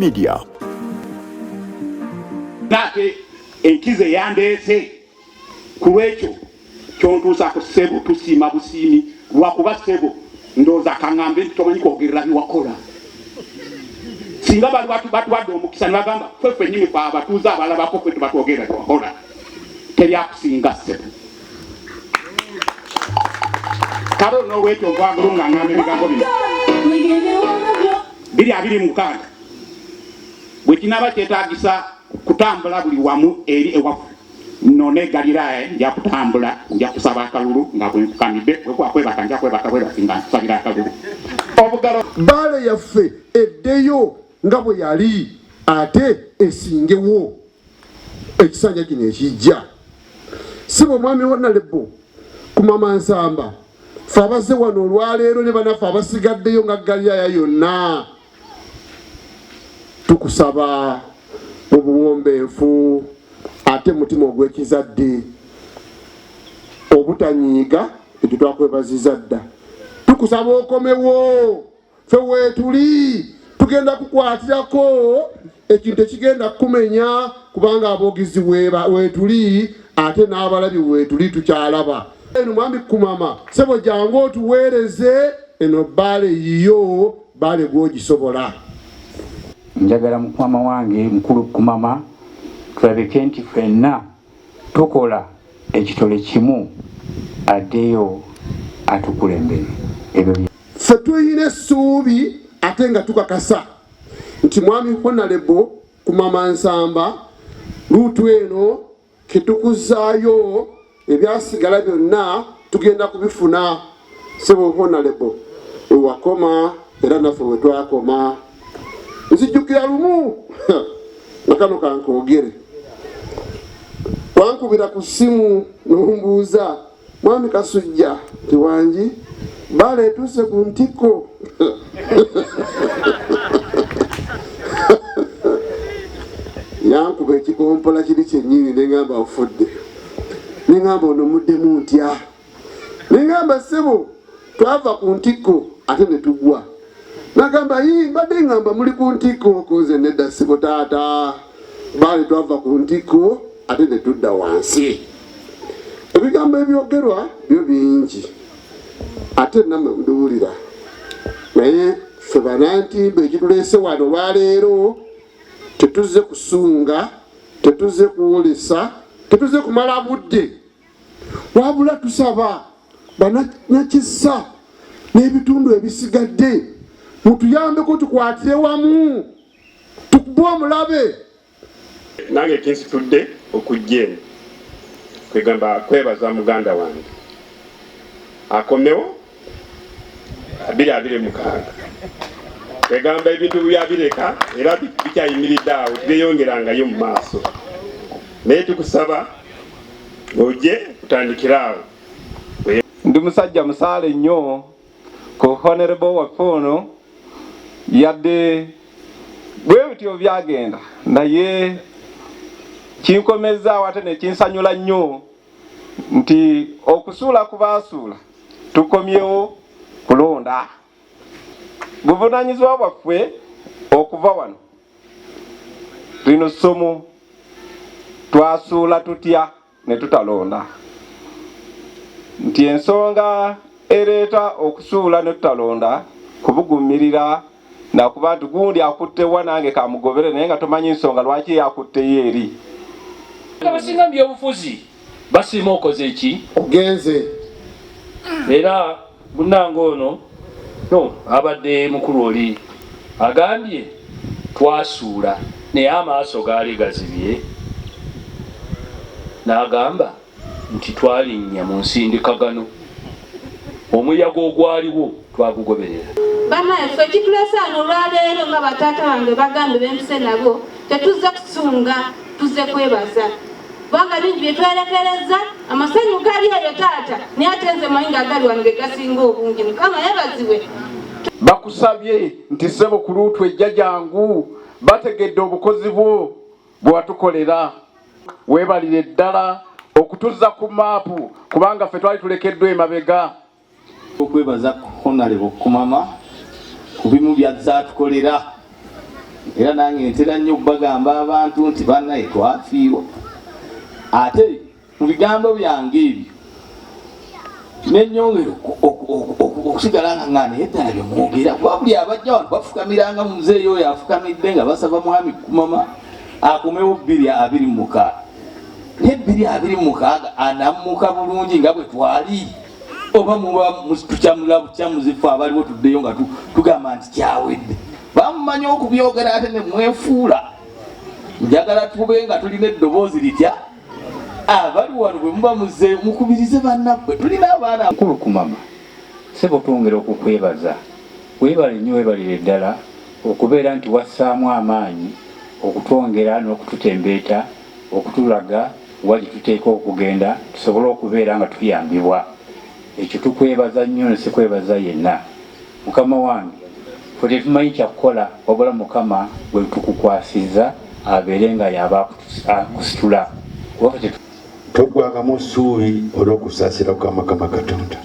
media. Nate enkize yandeese kulwekyo kyontuusa ku Ssebo tusiima busiimi lwakuba Ssebo ndooza kaŋŋambe nti tomanyi kwogerera biwakola. Singa bali batuwadde omukisa ne bagamba ffe nnyini fe abatuuze abalabako ffe tubatwogerera biwakola. Teryakusinga Ssebo. Kale n'olwekyo nkwagala oŋŋaŋŋambe ebigambo bino. 2:26 bwe kinaaba kyetaagisa kutambula buli wamu eri ewaffe none Galiraya nja kutambula nja kusaba akalulu nga bwenfukamidde bwekwebaka nja kwebaka bwebasinga nsabira akalulu obugalo Bbaala yaffe eddeyo nga bwe yali ate esingewo ekisanja kino ekijja. Ssebo mwami Honorable Kumama Nsamba ffe abazze wano olwaleero ne banaffe abasigaddeyo nga Galiraya yonna tukusaba mu buwombeefu ate mutima ogw'ekizadde obutanyiiga ekyo twakwebaziza dda. Tukusaba okomewo ffe weetuli tugenda kukwatirako ekintu ekigenda kumenya kubanga abogizi weetuli ate n'abalabi weetuli tukyalaba. Eno mwami Kumama Ssebo jangu otuweereze eno Bbaala yiyo Bbaala gw'ogisobola. Njagala mukama wange mukulu Kumama tulabike nti ffenna tukola ekitole kimu addeyo atukulembere. Ffe tuyina essuubi ate nga tukakasa nti mwami Honorable Kumama Nsamba luutu eno ketukuzaayo ebyasigala byonna tugenda kubifuna. Ssebo Honorable ewakoma era naffe we twakoma. Nzijjukira lumu nakano kankoogere wankubira ku ssimu n'ombuuza mwami Kasujja tiwangi Bbaala etuuse ku ntikko. Yankuba ekikompola kiri kyennyini neŋŋamba ofudde neŋŋamba ono muddemu ntya neŋŋamba Ssebo twava ku ntikko ate ne tugwa. Nagamba mbadde ŋŋamba muli ku ntikko koze nedda Ssebo taata Bbaala twava ku ntikko ate ne tudda wansi. Ebigambo ebyogerwa byo bingi ate nammwe mubiwulira naye ffe banantimba ekituleese wano olwaleero tetuzze kusunga tetuzze kuwolesa tetuzze kumala budde wabula tusaba bananyakisa n'ebitundu ebisigadde mutuyambeko tukwatire wamu tukube omulabe. nange kinsitudde okujja eno kwegamba kwebaza muganda wange akomewo 2:26 kwegamba ebintu byabireka era bikyayimiridde awo tubeyongerangayo mu maaso naye tukusaba ojje kutandikira awo. Ndi musajja musaale nnyo ku Honorable waffe ono yadde bwe bityo byagenda naye kinkomeza ate ne kinsanyula nnyo nti okusuula ku baasuula tukomyewo kulonda. Buvunaanyizibwa bwaffe okuva wano lino ssomo twasuula tutya ne tutalonda nti ensonga ereeta okusuula ne tutalonda kubugumirira nakuba nti gundi akuttewa nange kamugobere naye nga tomanyi nsonga lwaki yakutteyo eri. Abasinga mu byobufuzi basiima okoze eki ogenze era munnange ono abadde mukulu oli agambye twasuula naye amaaso gaali gazibye n'agamba nti twalinnya mu nsindikagano omuyaga ogwaliwo twagugoberera. Bannaffe ekituleese wano olwaleero nga bataata bange bagambe bempise nabo tetuzze kusunga tuzze kwebaza kubanga bingi bye twerekereza amasanyu gali eyo taata naye ate nze manyi agali wano ge gasinga obungi. Mukama yebaziwe. Bakusabye nti Ssebo ku luutu ejja jangu bategedde obukozi bwo bwe watukolera weebalire ddala okutuzza ku maapu kubanga ffe twali tulekeddwa emabega. Okwebaza Honorable Kumama ku bimu byazza atukolera era nange ntera nnyo bagamba abantu nti bannaye twafiirwa. Ate mu bigambo byange ebyo nenyongera okusigala nga nga naye ddala bye mwogera kuba buli abajja wano bafukamiranga muzeeyi oyo afukamidde nga basaba mwami Kumama akomewo 226 ne 226 anammuka bulungi nga bwe twali oba muba tukyamula bukyamuzifu abaliwo tuddeyo nga tugamba nti kyawedde bamumanyi okubyogera ate ne mwefuula. Njagala tube nga tulina eddoboozi litya abali wano bwe muba muze mukubirize bannabwe tulina abaana. Mukulu Kumama, Ssebo twongera okukwebaza. Weebale nnyo, weebalire ddala okubeera nti wassaamu amaanyi okutwongera n'okututembeeta okutulaga wali tuteeka okugenda tusobole okubeera nga tuyambibwa. Ekyo tukwebaza nnyo ne sikwebaza yenna. Mukama wange, ffe tetumanyi kyakukola wabula Mukama bwe tukukwasiza abeere nga yaba akusitula. Togwangamu ssuubi olw'okusaasira kwa Mukama Katonda.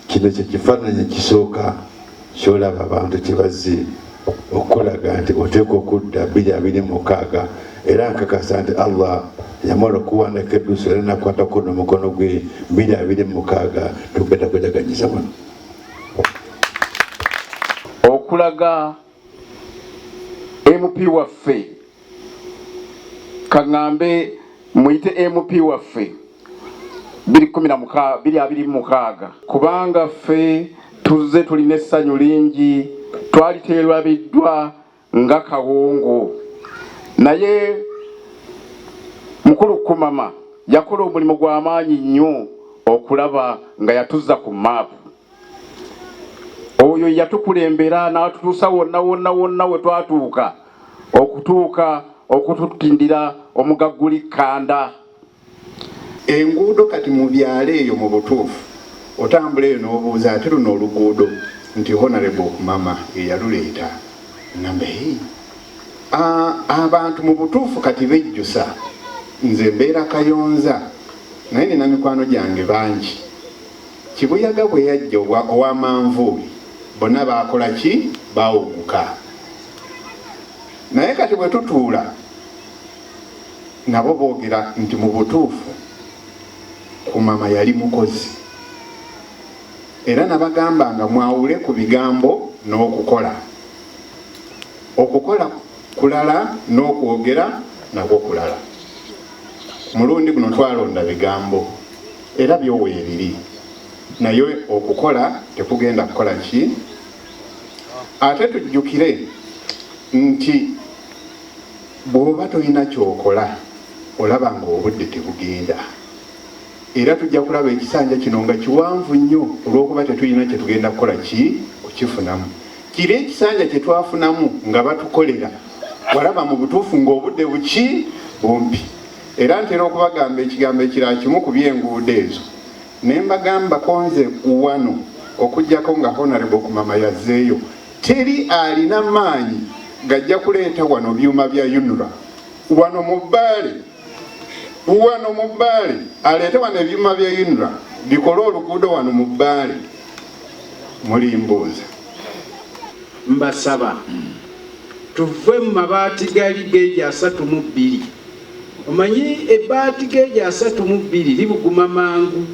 Kino kye kifaananyi kisooka ky'olaba abantu kye bazze okulaga nti oteeka okudda 226 era nkakasa nti Allah yamala okuwandiika edduuso era nakwatako n'omukono gwe 226 tugenda kwejaganyiza wano. Okulaga MP waffe kaŋŋambe muyite MP waffe 226 kubanga ffe tuzze tulina essanyu lingi twaliteerwabiddwa nga Kawongo. Naye Mukulu Kumama yakola omulimu gw'amaanyi nnyo okulaba nga yatuzza ku maapu. Oyo yatukulembera n'atutuusa wonna we twatuuka okututindira omugaguli Kanda. Enguudo kati mu byalo eyo mu butuufu otambula eyo n'obuuza ati luno oluguudo nti Honorable Kumama eyaluleeta ngamba abantu mu butuufu kati bejjusa. Nze mbeera Kayonza naye nina mikwano gyange bangi. Kibuyaga bwe yajja ow'amanvuuli bonna baakola ki? Baawuguka. Naye kati bwe tutuula nabo boogera nti mu butuufu Kumama yali mukozi. Era nabagamba nga mwawule ku bigambo n'okukola. Okukola kulala n'okwogera nagwo kulala. Mulundi guno twalonda bigambo era byoweebiri. Naye okukola tekugenda kukola ki? Ate tujjukire nti bw'oba tolina kyokola olaba ng'obudde tebugenda. Era tujja kulaba ekisanja kino nga kiwanvu nnyo olw'okuba tetulina kye tugenda kukola ki? Kukifunamu. Kiri ekisanja kye twafunamu nga batukolera walaba mu butuufu ng'obudde buki? Bumpi. Era ntera okubagamba ekigambo ekirala kimu ku by'enguudo ezo. Ne mbagambako nze wano okuggyako nga Honorable Kumama yazzeeyo teri alina maanyi gajja kuleeta wano byuma bya UNRA wano mu Bbaale aleete wano ebyuma bya UNRA bikole oluguudo wano mu Bbaale. Mulimbuuza mbasaba tuve mu mabaati gali geeji 32. Omanyi ebbaati geeji 32 libuguma mangu.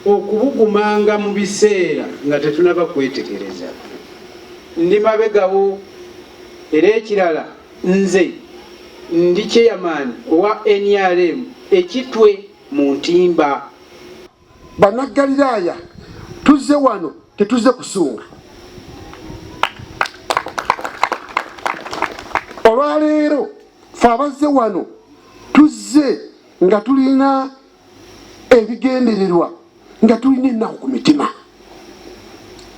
Okubugumanga mu biseera nga tetunaba kwetegereza. Ndi mabegawo era ekirala nze ndi chairman owa NRM ekitwe mu ntimba. Bana Galiraya tuzze wano tetuzze kusunga. Olwaleero ffe abazze wano tuzze nga tulina ebigendererwa, nga tulina ennaku ku mitima,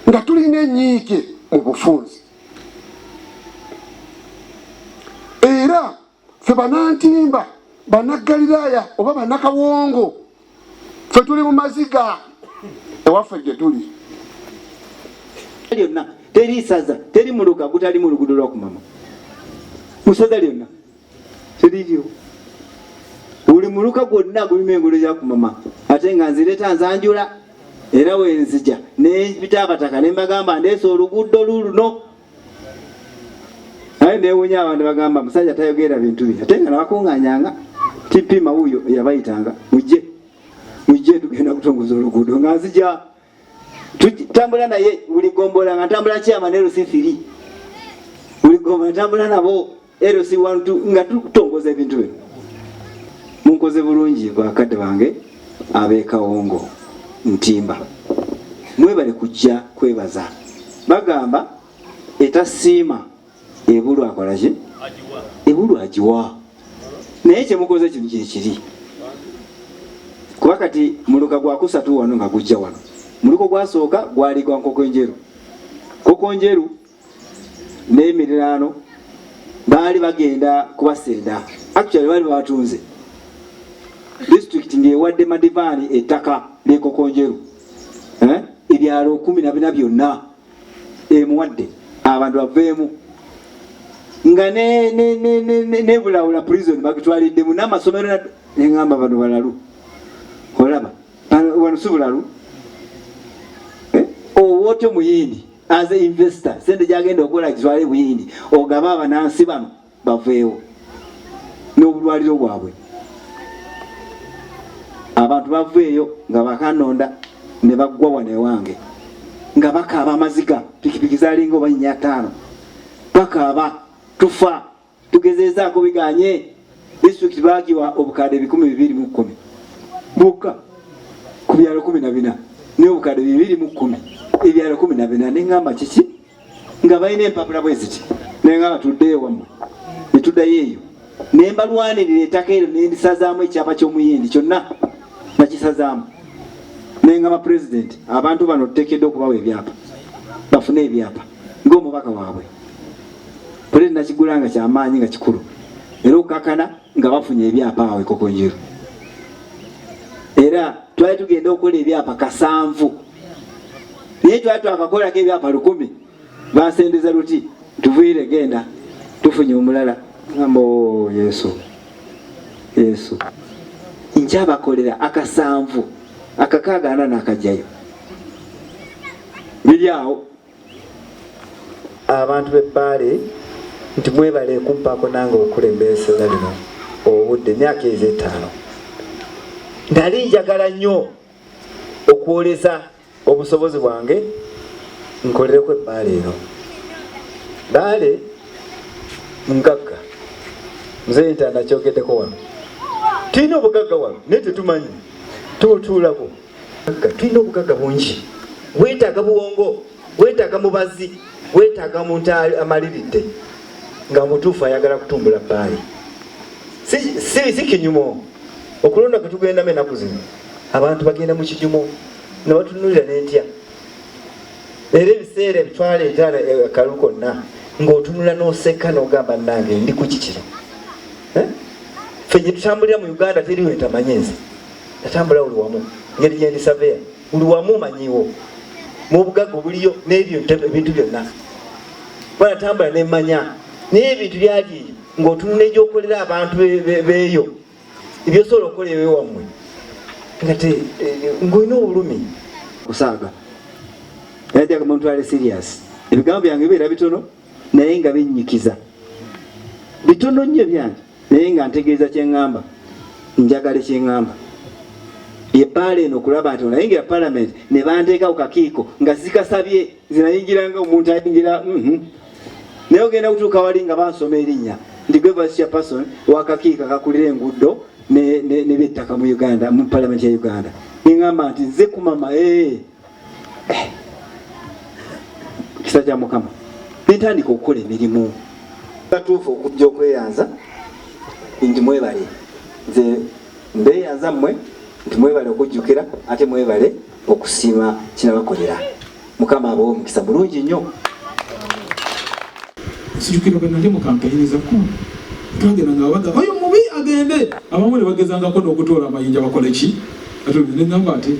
nga tulina enyiike mu bufunzi. Era ffe banantimba, bana Galiraya oba bana Kawongo, ffe tuli mu maziga ewaffe gye tuli. Lyonna teri saza, teri muluka gutali mu luguudo lwa Kumama. Musaza lyonna teriyo. Buli muluka gwonna gulina enguudo ya Kumama. Ate nga nzireeta nzanjula era wenzija ne bitabataka ne mbagamba ndeese oluguudo luno naye newunya abantu bagamba musajja tayogera bintu bye ate nga nabakunganyanga tipima wuyo yabayitanga mujje tugenda kutongoza oluguudo nga nzija tambula naye buli gombola nga ntambula kyama ne LC3 buli gombola ntambula nabo LC12 nga tutongoza ebintu bino. Munkoze bulungi bakadde bange ab'e Kawongo Ntimba, mwebale kujja kwebaza. Bagamba etasiima ebulu akola ki? Ebulu agiwa. Naye kyemukoze kino kyekiri. Kuba kati muluka gwa kusatu wano nga gujja wano. Muluko gwasooka gwali gwa Nkokonjeru. Nkokonjeru n'emirirano baali bagenda kubasenda. Actually baali batunze. District ng'ewadde Madivaani ettaka ly'Enkokonjeru. Ebyalo 14 byonna emuwadde abantu baveemu. Nga ne Bulawula prison bagitwaliddemu n'amasomero n'engamba bano balalu. Olaba wano si bulalu. Owootyo muyindi as a investor sente gyagenda okukola kitwale buyindi ogaba abanansi bano baveewo n'obulwaliro bwabwe. Abantu baveeyo nga bakanonda ne baggwa wano ewange nga bakaaba amaziga pikipiki zalinga oba 5 bakaaba tufa tugezezaako biganye. District baagiwa obukadde 210 bukka ku byalo 14 ne obukadde 210 ebyalo 14 n'engamba kiki nga balina empapula bwe ziti n'engamba tuddeyo wammwe ne tuddayo eyo ne mbalwanirira ettaka eryo ne ndisazaamu ekyapa ky'omuyindi kyonna nakisazaamu n'engamba president abantu bano tuteekeddwa okubawa ebyapa bafune ebyapa ng'omubaka waabwe pulezidenti nakigula nga kyamaanyi nga kikulu era okukakana nga bafunye ebyapa awo Enkokonjeru. Era twali tugenda okukola ebyapa 7 naye twali twakakolako ebyapa 10 basendeza luti tuviire genda tufunye omulala ngamba Yesu nkyabakolera 7 akakaagaana n'akajjayo biri awo. Abantu b'Ebbaale nti mwebale kumpaako nange okulembeeseza lino obudde emyaka 5. Nali njagala nnyo okwoleza obusobozi bwange nkolereko Ebbaale eno. Bbaale mugagga nze ntanda kyogeddeko wano tulina obugagga wano naye tetumanyi tutuulako. Tulina obugagga bungi, weetaaga buwongo, weetaaga mubazi, weetaaga muntu amaliridde nga mutuufu ayagala kutumbula Bbaale. Si kinyumo okulonda kwe tugendamu ennaku zino abantu bagenda mu kinyumo ne batunulira n'entya. Era ebiseera ebitwaleeta akalu konna ng'otunula n'oseka n'ogamba nange ndi ku kikiro. Ffe gye tutambulira mu Uganda teriwo entamanyi nze natambula buli wamu ngeri gye ndisaveya buli wamu manyiwo mu bugagga buliyo n'ebyo ebintu byonna banatambula n'emmanya naye ebintu byali eyo ng'otunula egyokolera abantu beeyo ebyosobola okukola ewewammwe nga ng'olina obulumi kusaaga nayejaga muntu ali serious. Ebigambo byange bibeera bitono naye nga binnyikiza bitono nnyo byange naye nga ntegeeza kyeŋŋamba njagala kyeŋŋamba. Ebbaale eno okulaba nti onayingira Parliament ne banteekawo kakiiko nga zikasabye zinayingiranga omuntu ayingira naye ogenda kutuuka wali nga bansoma erinnya ndi gwe vice chairperson wakakiiko akakulira enguudo ne byettaka mu Uganda mu Parliament ya Uganda. Neŋŋamba nti nze kumama kisa kya Mukama nentandika okukola emirimu batuufu okujja okweyanza nti mwebale nze mbeeyanza mmwe nti mwebale okujjukira ate mwebale okusiima kinabakolera. Mukama abawo omukisa mulungi nnyo. Sijukiragana ndi mu kampeyini zakku twagenda nga baga oyo mubi agende abamu ne bagezangako n'okutoola amayinja bakole ki ate neŋŋamba ati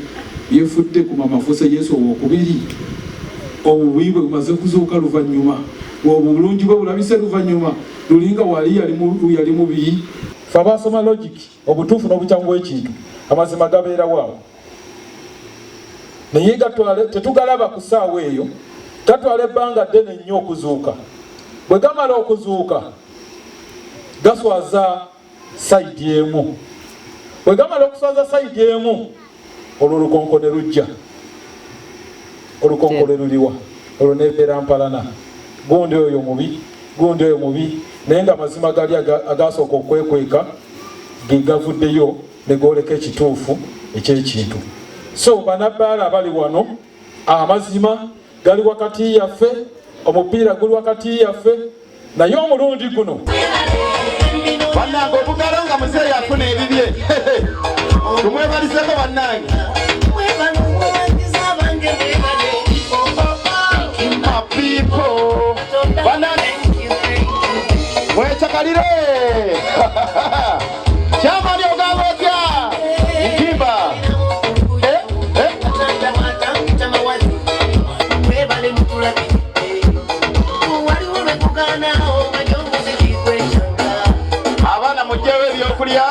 yefudde ku mama afuuse Yesu owokubiri obubi bwe bumaze kuzuuka luvannyuma obulungi bwe bulabise luvannyuma lulinga wali yali mubi. Fe abasoma logic obutuufu n'obukyamu bw'ekintu amazima gabeera waawo naye tetugala ku ssaawa eyo tatwala ebbanga ddene nnyo okuzuuka bwe gamala okuzuuka gaswaza sayidi emu. Bwe gamala okuswaza sayidi emu, olwo olukonko ne lujja. Olukonko lwe luliwa, olwo nebeera mpalana. Gundi oyo mubi, gundi oyo mubi, naye nga amazima gali agasooka okwekweka ge gavuddeyo ne gooleka ekituufu ekyekintu. So bannabbaala abali wano, amazima gali wakati yaffe, omupiira guli wakati yaffe, naye omulundi guno bannange okugala nga muzeeyi afuna ebibye. Tumwebaliseko bannange. Mwechakalire. Chamani ogamba otya? Ntimba. Abaana mujjewo ebyokulya.